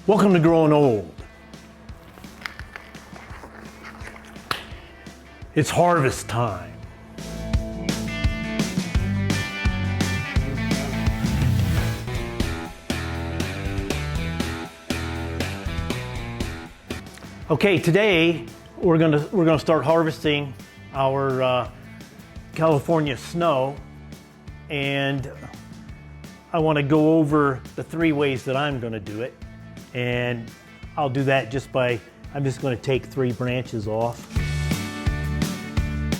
Welcome to Growing Old. It's harvest time. Okay, today we're gonna start harvesting our California snow, and I want to go over the 3 ways that I'm going to do it. And I'll do that I'm just going to take 3 branches off,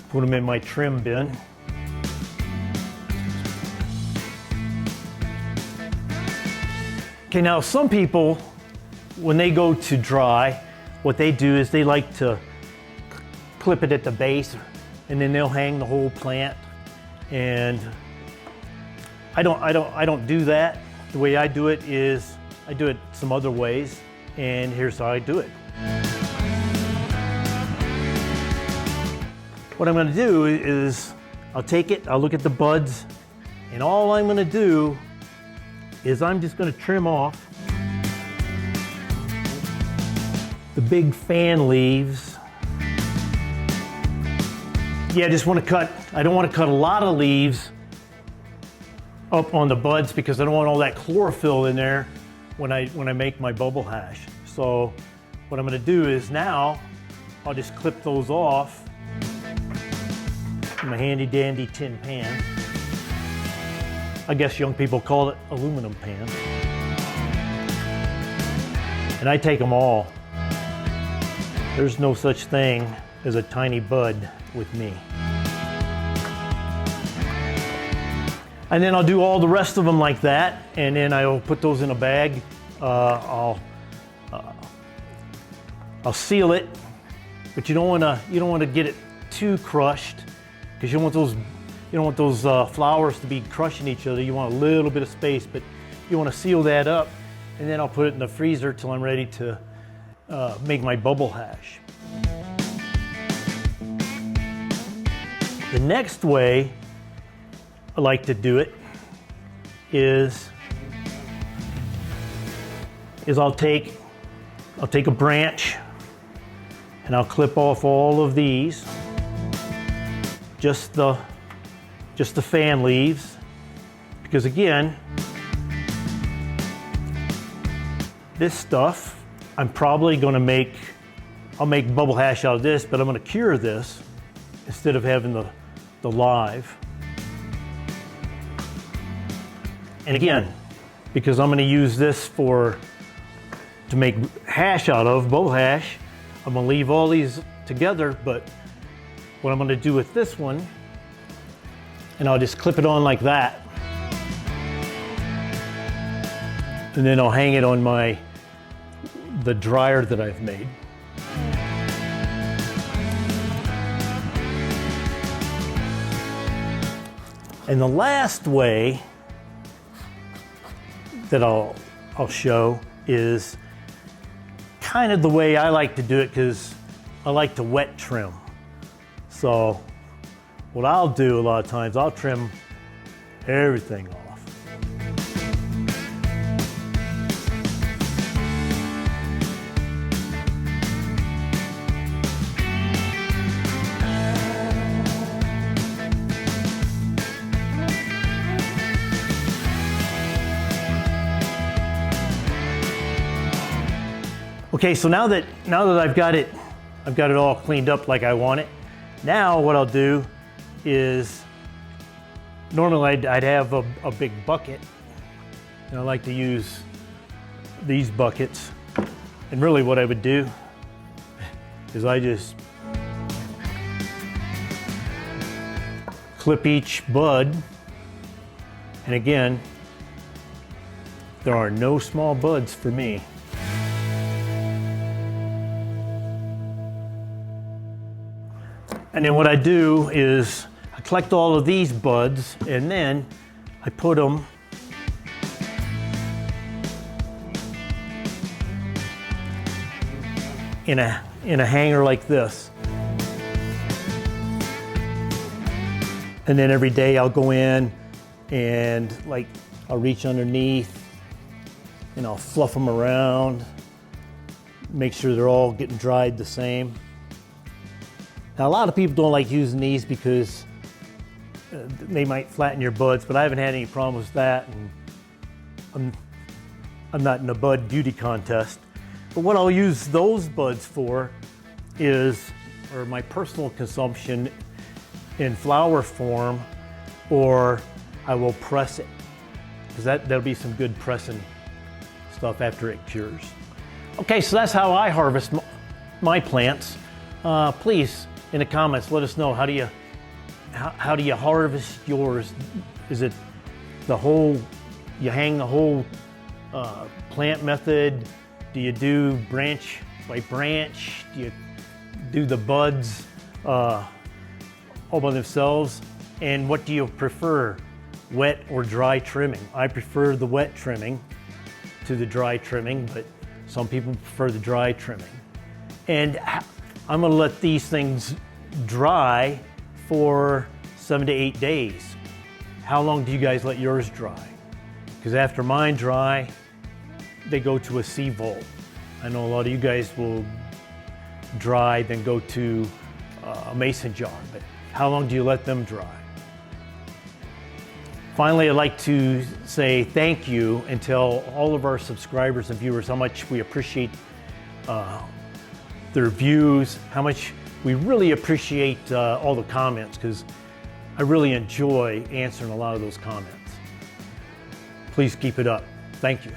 put them in my trim bin. Okay, now some people, when they go to dry, what they do is they like to clip it at the base, and then they'll hang the whole plant. And I don't do that. The way I do it is I do it some other ways, and here's how I do it. What I'm going to do is I'll take it, I'll look at the buds, and all I'm going to do is I'm just going to trim off the big fan leaves. Yeah, I don't want to cut a lot of leaves up on the buds because I don't want all that chlorophyll in there when I make my bubble hash. So what I'm going to do is now I'll just clip those off in my handy dandy tin pan. I guess young people call it aluminum pan. And I take them all. There's no such thing as a tiny bud with me. And then I'll do all the rest of them like that, and then I'll put those in a bag. I'll seal it, but you don't want to get it too crushed, because you don't want those flowers to be crushing each other. You want a little bit of space, but you want to seal that up, and then I'll put it in the freezer till I'm ready to make my bubble hash. The next way I like to do it is I'll take a branch and I'll clip off all of these, just the fan leaves, because again, this stuff I'm probably going to I'll make bubble hash out of this, but I'm going to cure this instead of having the live. And again, because I'm going to use this to make hash out of, bubble hash, I'm going to leave all these together, but what I'm going to do with this one, and I'll just clip it on like that, and then I'll hang it on the dryer that I've made. And the last way that I'll show is kind of the way I like to do it, because I like to wet trim. So what I'll do a lot of times, I'll trim everything off. Okay, so now that I've got it all cleaned up like I want it, now what I'll do is, normally I'd have a big bucket, and I like to use these buckets. And really what I would do is I just clip each bud, and again, there are no small buds for me. And then what I do is I collect all of these buds, and then I put them in a hanger like this. And then every day I'll go in and I'll reach underneath and I'll fluff them around, make sure they're all getting dried the same. Now a lot of people don't like using these because they might flatten your buds, but I haven't had any problems with that, and I'm not in a bud beauty contest. But what I'll use those buds for is, or my personal consumption in flower form, or I will press it, because that'll be some good pressing stuff after it cures. Okay, so that's how I harvest my plants. Please, in the comments, let us know, how do you harvest yours? Is it the whole, you hang the whole plant method? Do you do branch by branch? Do you do the buds all by themselves? And what do you prefer, wet or dry trimming? I prefer the wet trimming to the dry trimming, but some people prefer the dry trimming. And I'm gonna let these things dry for 7 to 8 days. How long do you guys let yours dry? Because after mine dry, they go to a sea vault. I know a lot of you guys will dry, then go to a mason jar, but how long do you let them dry? Finally, I'd like to say thank you and tell all of our subscribers and viewers how much we appreciate their views, how much we really appreciate all the comments, because I really enjoy answering a lot of those comments. Please keep it up. Thank you.